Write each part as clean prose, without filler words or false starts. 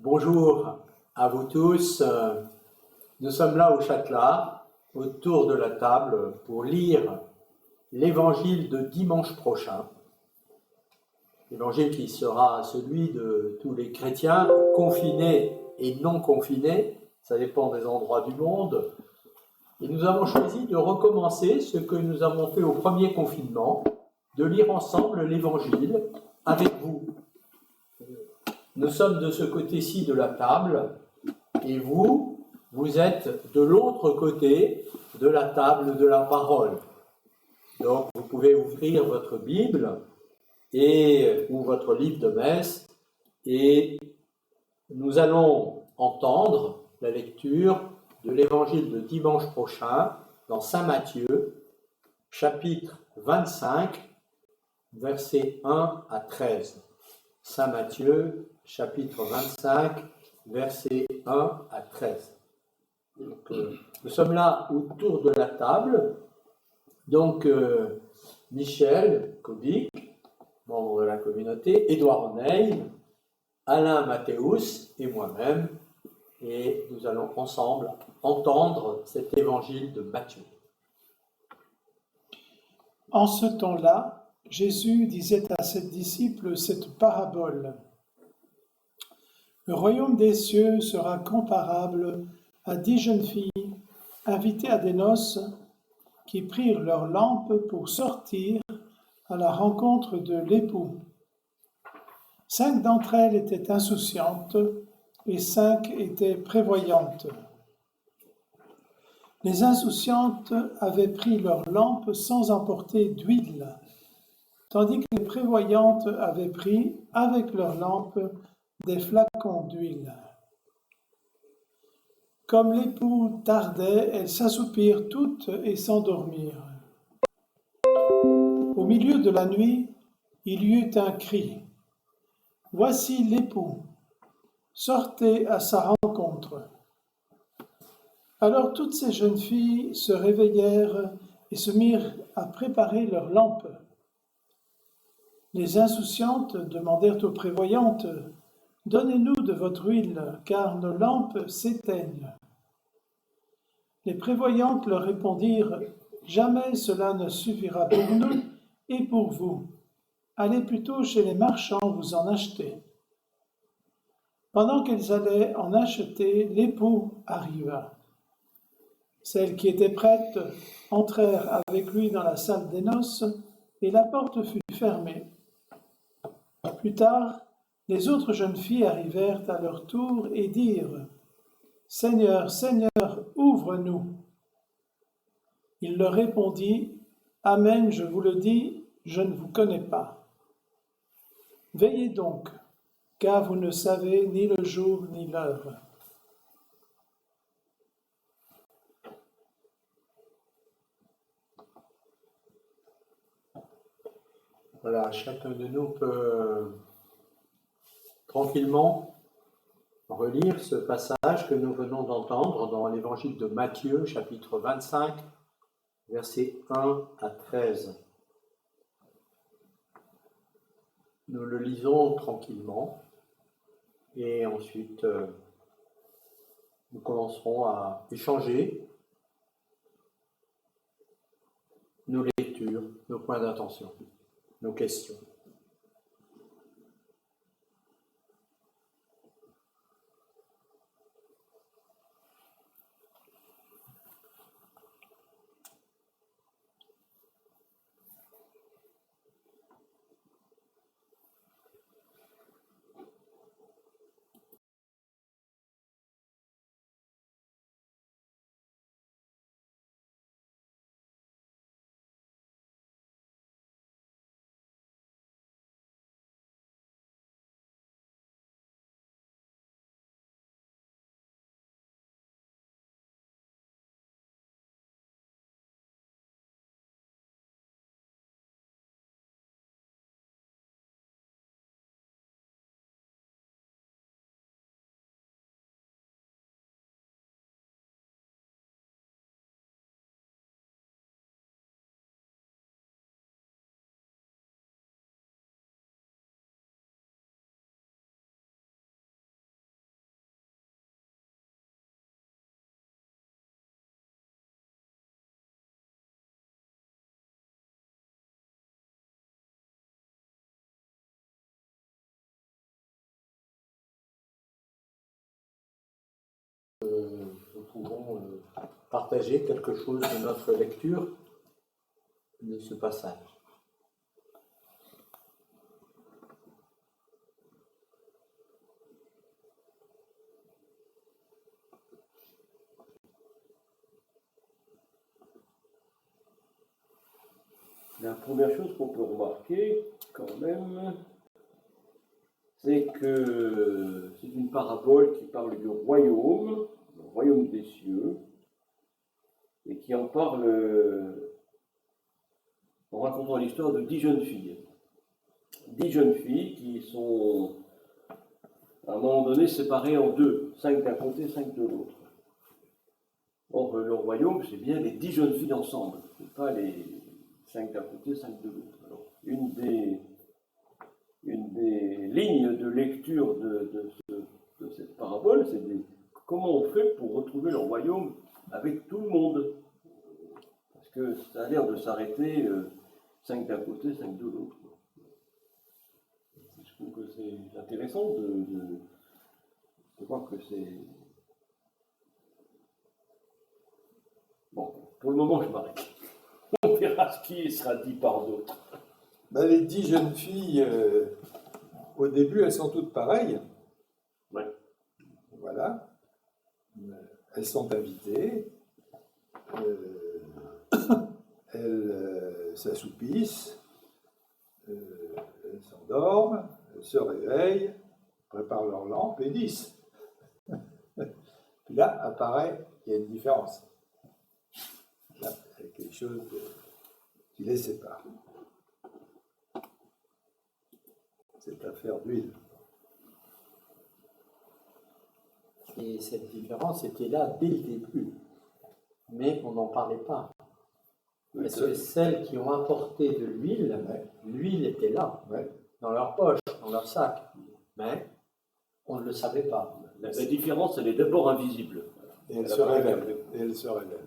Bonjour à vous tous. Nous sommes là au Châtelat, autour de la table, pour lire l'évangile de dimanche prochain. L'évangile qui sera celui de tous les chrétiens, confinés et non confinés, ça dépend des endroits du monde. Et nous avons choisi de recommencer ce que nous avons fait au premier confinement, de lire ensemble l'évangile avec vous. Nous sommes de ce côté-ci de la table, et vous êtes de l'autre côté de la table de la parole. Donc, vous pouvez ouvrir votre Bible ou votre livre de messe, et nous allons entendre la lecture de l'évangile de dimanche prochain dans Saint Matthieu, chapitre 25, versets 1 à 13. Saint Matthieu, chapitre 25, versets 1 à 13. Donc, nous sommes là autour de la table. Donc, Michel Kobic, membre de la communauté, Édouard Oneil, Alain Mathéus et moi-même. Et nous allons ensemble entendre cet évangile de Matthieu. En ce temps-là, Jésus disait à ses disciples cette parabole. Le royaume des cieux sera comparable à 10 jeunes filles invitées à des noces qui prirent leurs lampes pour sortir à la rencontre de l'époux. 5 d'entre elles étaient insouciantes et 5 étaient prévoyantes. Les insouciantes avaient pris leurs lampes sans emporter d'huile, tandis que les prévoyantes avaient pris avec leurs lampes des flacons d'huile. Comme l'époux tardait, elles s'assoupirent toutes et s'endormirent. Au milieu de la nuit, il y eut un cri. « Voici l'époux, sortez à sa rencontre. » Alors toutes ces jeunes filles se réveillèrent et se mirent à préparer leurs lampes. Les insouciantes demandèrent aux prévoyantes « Donnez-nous de votre huile, car nos lampes s'éteignent. » Les prévoyantes leur répondirent « Jamais cela ne suffira pour nous et pour vous. Allez plutôt chez les marchands vous en acheter. » Pendant qu'elles allaient en acheter, l'époux arriva. Celles qui étaient prêtes entrèrent avec lui dans la salle des noces et la porte fut fermée. Plus tard, les autres jeunes filles arrivèrent à leur tour et dirent « Seigneur, Seigneur, ouvre-nous !» Il leur répondit « Amen, je vous le dis, je ne vous connais pas. Veillez donc, car vous ne savez ni le jour ni l'heure. » Voilà, chacun de nous peut tranquillement relire ce passage que nous venons d'entendre dans l'évangile de Matthieu, chapitre 25, versets 1 à 13. Nous le lisons tranquillement et ensuite nous commencerons à échanger nos lectures, nos points d'attention, nos questions. nous pouvons partager quelque chose de notre lecture de ce passage. La première chose qu'on peut remarquer, quand même, c'est que c'est une parabole qui parle du royaume des cieux, et qui en parle en racontant l'histoire de 10 jeunes filles. 10 jeunes filles qui sont, à un moment donné, séparées en deux, 5 d'un côté, 5 de l'autre. Or, le royaume, c'est bien les 10 jeunes filles ensemble, c'est pas les 5 d'un côté, 5 de l'autre. Alors, une des lignes de lecture de cette parabole, c'est comment on fait pour retrouver le royaume avec tout le monde. Parce que ça a l'air de s'arrêter 5 d'un côté, 5 de l'autre. Je trouve que c'est intéressant de voir que c'est... Bon, pour le moment, je m'arrête. On verra ce qui sera dit par d'autres. Ben, les 10 jeunes filles, au début, elles sont toutes pareilles. Ouais. Voilà. Elles sont invitées. Elles s'assoupissent. Elles s'endorment. Elles se réveillent, préparent leur lampe et 10. Puis là, apparaît, il y a une différence. Là, il y a quelque chose qui les sépare. Cette affaire d'huile. Et cette différence était là dès le début, mais on n'en parlait pas. Parce que celles qui ont apporté de l'huile, l'huile était là, dans leur poche, dans leur sac, mais on ne le savait pas. La différence, elle est d'abord invisible. Et elle se révèle. Et elle se révèle.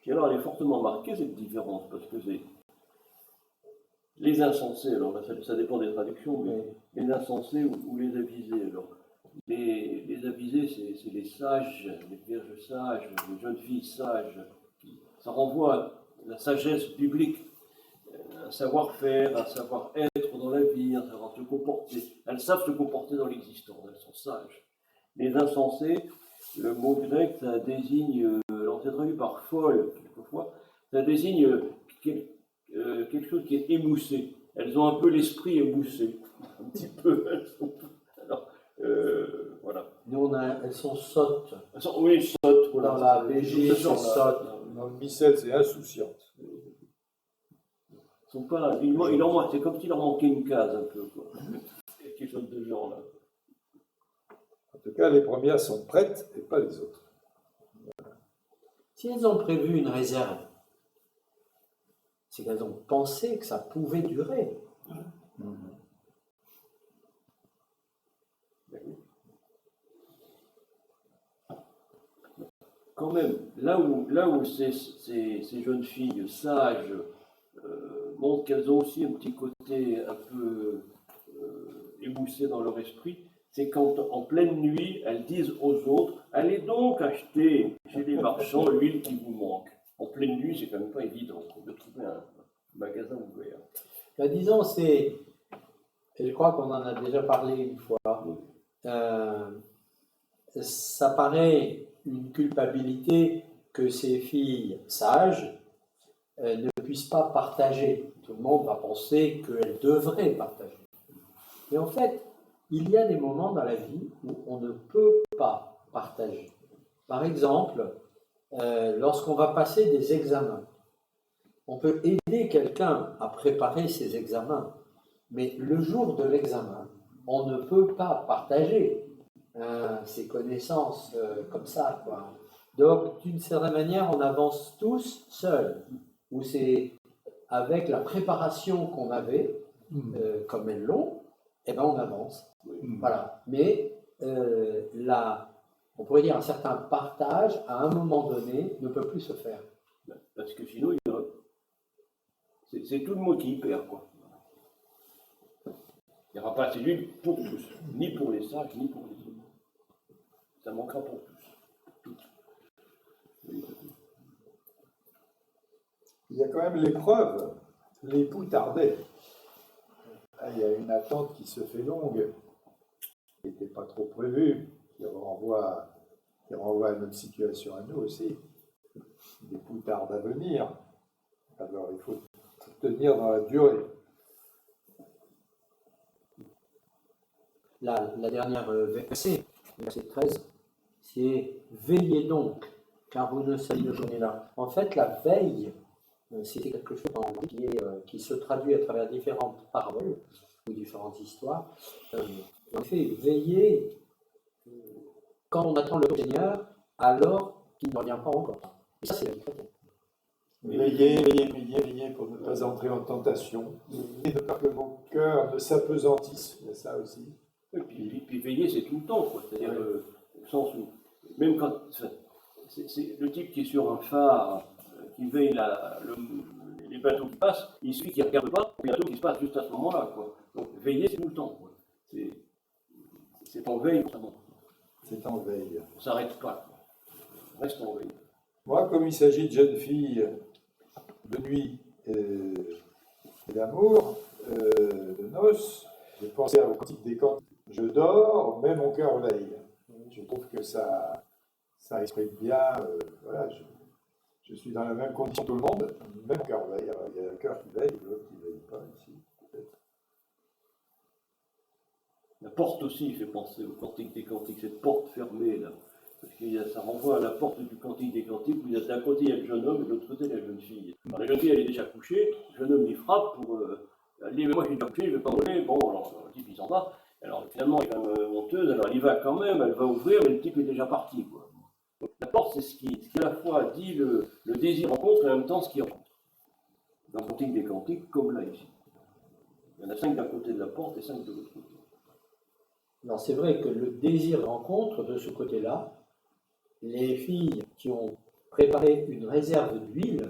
Et alors, elle est fortement marquée, cette différence, parce que c'est les insensés, alors là, ça dépend des traductions, mais les insensés ou les avisés. Alors, les avisés, c'est les sages, les vierges sages, les jeunes filles sages. Ça renvoie à la sagesse biblique, un savoir-faire, un savoir-être dans la vie, un savoir se comporter. Elles savent se comporter dans l'existence, elles sont sages. Les insensés, le mot grec, ça désigne, alors c'est traduit par folle, quelquefois, ça désigne quelque chose qui est émoussé. Elles ont un peu l'esprit émoussé, un petit peu. Alors, voilà. Nous, elles sont sottes. Oui, sottes. Dans la BG, c'est sotte. Dans le missel, c'est insouciante. Ils sont pas là. C'est comme s'il leur manquait une case un peu, quoi. Il y a quelque chose de genre là. En tout cas, les premières sont prêtes et pas les autres. Si elles ont prévu une réserve, c'est qu'elles ont pensé que ça pouvait durer. Quand même, là où ces jeunes filles sages montrent qu'elles ont aussi un petit côté un peu émoussé dans leur esprit, c'est quand en pleine nuit, elles disent aux autres « Allez donc acheter chez les marchands l'huile qui vous manque ». En pleine nuit, c'est quand même pas évident de trouver un magasin ouvert. Ben, disons, je crois qu'on en a déjà parlé une fois, ça paraît une culpabilité que ces filles sages ne puissent pas partager. Tout le monde va penser qu'elles devraient partager. Mais en fait, il y a des moments dans la vie où on ne peut pas partager. Par exemple, lorsqu'on va passer des examens, on peut aider quelqu'un à préparer ses examens, mais le jour de l'examen, on ne peut pas partager ses connaissances comme ça, quoi. Donc, d'une certaine manière, on avance tous seuls, ou c'est avec la préparation qu'on avait, comme elles l'ont, eh ben on avance. Voilà. Mais on pourrait dire un certain partage, à un moment donné, ne peut plus se faire. Parce que sinon, c'est tout le monde qui y perd, quoi. Il n'y aura pas assez d'huile pour tous, ni pour les sages, ni pour les autres. Ça manquera pour tous. Il y a quand même l'épreuve. L'époux tardait. Là, il y a une attente qui se fait longue, qui n'était pas trop prévue, qui renvoie à notre situation à nous aussi. L'époux tarde à venir. Alors il faut tenir dans la durée. La dernière verset 13, c'est veillez donc, car vous ne savez le jour ni l'heure. En fait, la veille, c'était quelque chose qui se traduit à travers différentes paroles ou différentes histoires. En fait, veiller quand on attend le Seigneur, alors qu'il ne revient pas encore. Et ça, c'est la vie chrétienne. Veillez pour ne pas entrer en tentation, et ne pas que mon cœur ne s'apesantisse. Il y a ça aussi. Et puis veiller, c'est tout le temps, quoi. C'est-à-dire au sens où, même quand c'est le type qui est sur un phare, qui veille les bateaux qui passent, il suffit qu'il ne regarde pas, les bateaux qui se passent juste à ce moment-là, quoi. Donc veiller, c'est tout le temps, quoi. C'est en veille constamment. C'est en veille. On ne s'arrête pas, quoi. On reste en veille. Moi, comme il s'agit de jeunes filles de nuit et d'amour, de noces, j'ai pensé au Cantique des Cantiques. Je dors, mais mon cœur veille. Je trouve que ça exprime bien, voilà, je suis dans la même condition que tout le monde, mais mon cœur veille. Alors, il y a un cœur qui veille, l'autre qui ne veille pas ici, peut-être. La porte aussi fait penser au Cantique des Cantiques, cette porte fermée là. Parce que ça renvoie à la porte du Cantique des Cantiques où d'un côté il y a le jeune homme et de l'autre côté la jeune fille. Alors, la jeune fille elle est déjà couchée, le jeune homme il frappe pour. Elle dit mais moi je suis déjà couché, je ne vais pas voler. Bon, alors le type il s'en va. Alors finalement il est quand même honteuse, alors il va quand même, elle va ouvrir, mais le type est déjà parti, quoi. Donc, la porte c'est ce qui à la fois dit le désir rencontre et en même temps ce qui rencontre. Dans le Cantique des Cantiques, comme là ici. Il y en a 5 d'un côté de la porte et 5 de l'autre côté. Alors c'est vrai que le désir de rencontre de ce côté-là, les filles qui ont préparé une réserve d'huile,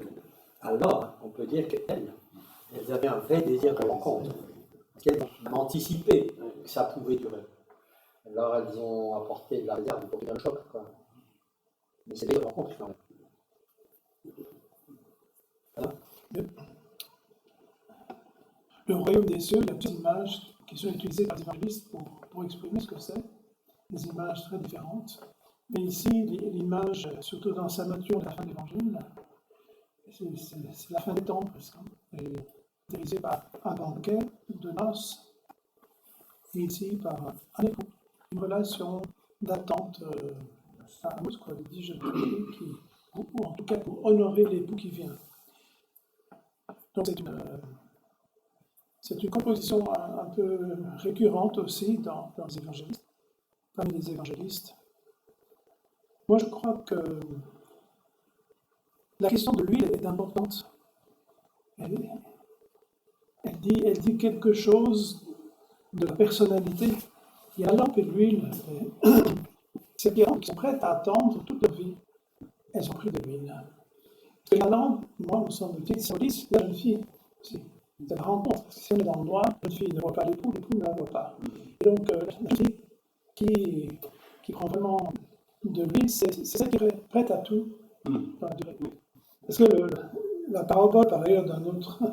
alors on peut dire qu'elles avaient un vrai désir de rencontre, qu'elles ont anticipé que ça pouvait durer. Alors elles ont apporté de la réserve pour qu'il y ait un choc, quoi. Mais c'est des rencontres quand même. Voilà. Le royaume des cieux, il y a plusieurs images qui sont utilisées par les évangélistes pour exprimer ce que c'est, des images très différentes. Mais ici, l'image, surtout dans sa nature de la fin de l'évangile, c'est la fin des temps, presque. Elle est utilisée par un banquet de noces, et ici par un époux. Une relation d'attente amoureuse, quoi, de 10 jeunes filles ou en tout cas pour honorer l'époux qui vient. Donc c'est une composition un peu récurrente aussi dans les évangélistes, parmi les évangélistes. Moi, je crois que la question de l'huile est importante. Elle dit quelque chose de la personnalité. Il y a la lampe et l'huile. Ces pierres qui sont prêtes à attendre toute leur vie, elles ont pris de l'huile. Parce que la lampe, moi, me semble-t-il, symbolise la jeune fille aussi. C'est la rencontre. Parce que si on est dans le noir, la jeune fille ne voit pas l'époux ne la voit pas. Et donc, la jeune fille qui prend vraiment de l'huile, c'est celle qui est prête à tout dans la durée. Parce que la parabole, par ailleurs, d'un autre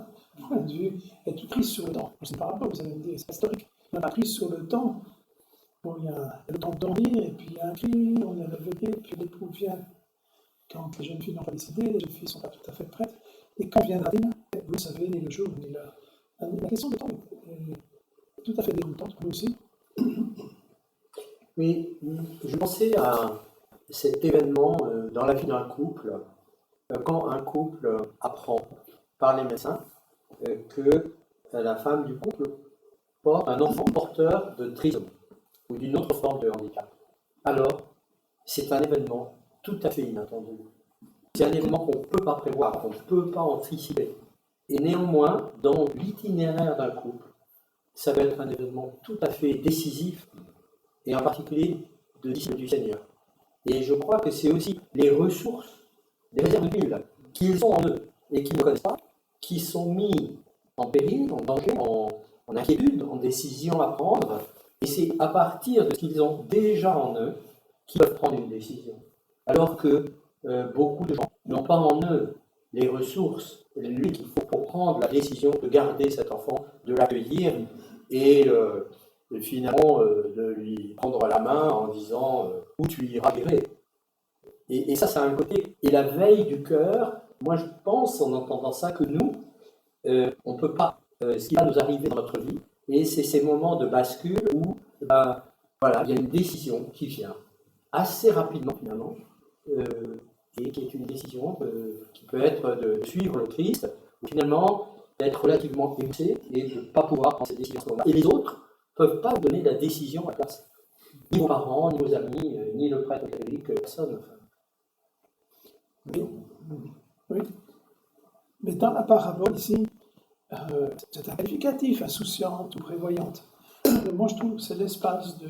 point de vue, est prise sur le temps. C'est une parabole, vous allez me dire, c'est historique. On a prise sur le temps. Bon, il y a le temps de dormir, et puis il y a un cri, on est réveillé, puis l'époux vient. Quand les jeunes filles n'ont pas décidé, les jeunes filles ne sont pas tout à fait prêtes. Et quand viendra rien, vous ne savez, ni le jour, ni l'heure. La question du temps est tout à fait déroutante, pour nous aussi. Oui, je pensais à cet événement dans la vie d'un couple, quand un couple apprend par les médecins que la femme du couple porte un enfant porteur de trisomie ou d'une autre forme de handicap. Alors, c'est un événement tout à fait inattendu. C'est un événement qu'on ne peut pas prévoir, qu'on ne peut pas anticiper. Et néanmoins, dans l'itinéraire d'un couple, ça va être un événement tout à fait décisif, et en particulier de disciples du Seigneur. Et je crois que c'est aussi les ressources, les réserves d'huile qu'ils ont en eux et qu'ils ne connaissent pas, qui sont mis en péril, en danger, en inquiétude, en décision à prendre, et c'est à partir de ce qu'ils ont déjà en eux qu'ils peuvent prendre une décision. Alors que beaucoup de gens n'ont pas en eux les ressources, lui qu'il faut pour prendre la décision de garder cet enfant, de l'accueillir et finalement de lui prendre la main en disant où tu iras guérir. Et ça a un côté. Et la veille du cœur, moi je pense en entendant ça que nous, on ne peut pas, ce qui va nous arriver dans notre vie, et c'est ces moments de bascule où voilà, il y a une décision qui vient assez rapidement finalement, et qui est une décision qui peut être de suivre le Christ, ou finalement d'être relativement émoussé et de ne pas pouvoir prendre cette décision à ce moment-là. Et les autres ne peuvent pas vous donner la décision à la place. Ni vos parents, ni vos amis, ni le prêtre catholique, personne. Oui. Mais dans la parabole ici, c'est un qualificatif, insouciante ou prévoyante. Moi, je trouve que c'est l'espace du